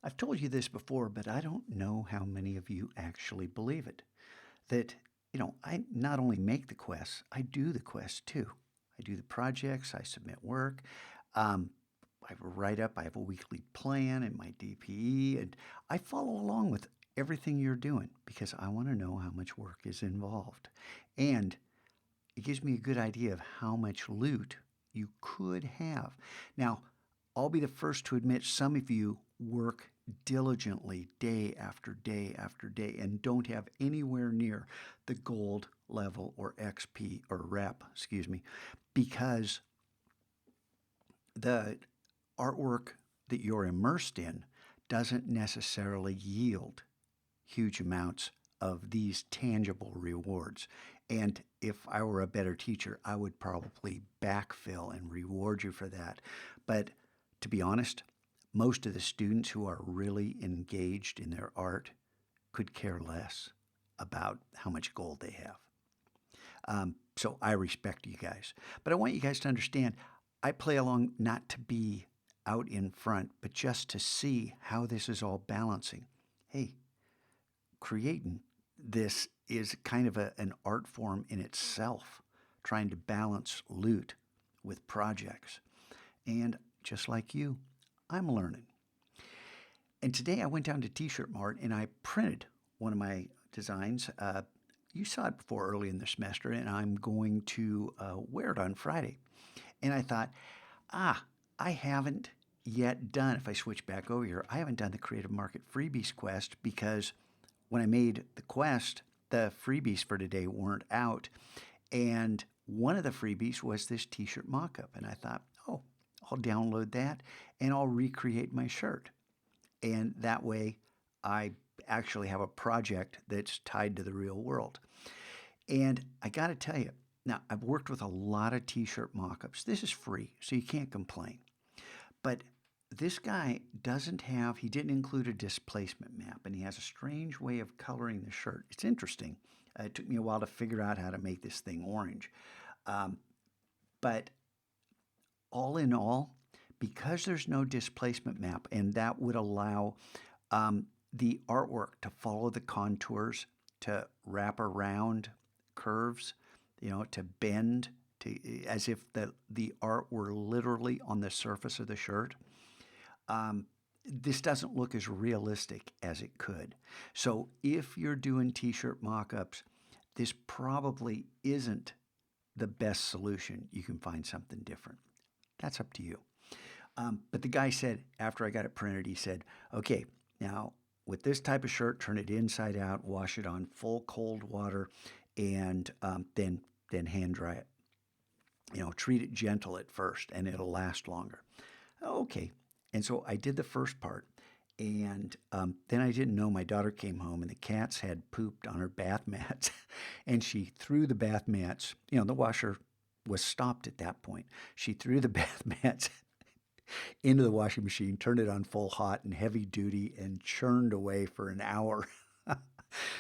I've told you this before, but I don't know how many of you actually believe it. That, I not only make the quests, I do the quests too. I do the projects, I submit work. Um, I write up, I have a weekly plan in my DPE, and I follow along with everything you're doing because I want to know how much work is involved. And it gives me a good idea of how much loot you could have. Now, I'll be the first to admit some of you work diligently day after day after day and don't have anywhere near the gold level or XP or rep, excuse me, because the artwork that you're immersed in doesn't necessarily yield huge amounts of these tangible rewards. And if I were a better teacher, I would probably backfill and reward you for that. But to be honest, most of the students who are really engaged in their art could care less about how much gold they have. So I respect you guys. But I want you guys to understand I play along not to be out in front, but just to see how this is all balancing. Hey, creating this is kind of an art form in itself, trying to balance loot with projects. And just like you, I'm learning. And today I went down to T-Shirt Mart and I printed one of my designs. You saw it before early in the semester, and I'm going to wear it on Friday. And I thought, I haven't yet done, if I switch back over here, I haven't done the Creative Market Freebies quest because when I made the quest, the freebies for today weren't out. And one of the freebies was this t-shirt mock-up. And I thought, oh, I'll download that and I'll recreate my shirt. And that way I actually have a project that's tied to the real world. And I got to tell you, now I've worked with a lot of t-shirt mock-ups. This is free, so you can't complain. But this guy he didn't include a displacement map, and he has a strange way of coloring the shirt. It's interesting. It took me a while to figure out how to make this thing orange. But all in all, because there's no displacement map, and that would allow the artwork to follow the contours, to wrap around curves, to bend, as if the art were literally on the surface of the shirt. This doesn't look as realistic as it could. So if you're doing t-shirt mock-ups, this probably isn't the best solution. You can find something different. That's up to you. But the guy said, after I got it printed, he said, okay, now with this type of shirt, turn it inside out, wash it on full cold water, and then hand dry it. Treat it gentle at first, and it'll last longer. Okay. And so I did the first part, and then I didn't know my daughter came home, and the cats had pooped on her bath mats, and she threw the bath mats. The washer was stopped at that point. She threw the bath mats into the washing machine, turned it on full hot and heavy duty, and churned away for an hour.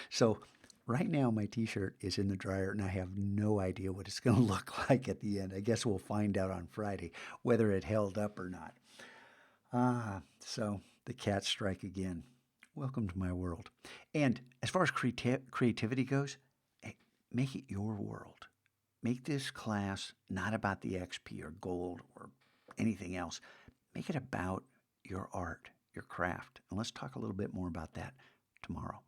So right now my t-shirt is in the dryer, and I have no idea what it's going to look like at the end. I guess we'll find out on Friday whether it held up or not. So the cats strike again. Welcome to my world. And as far as creativity goes, make it your world. Make this class not about the XP or gold or anything else. Make it about your art, your craft. And let's talk a little bit more about that tomorrow.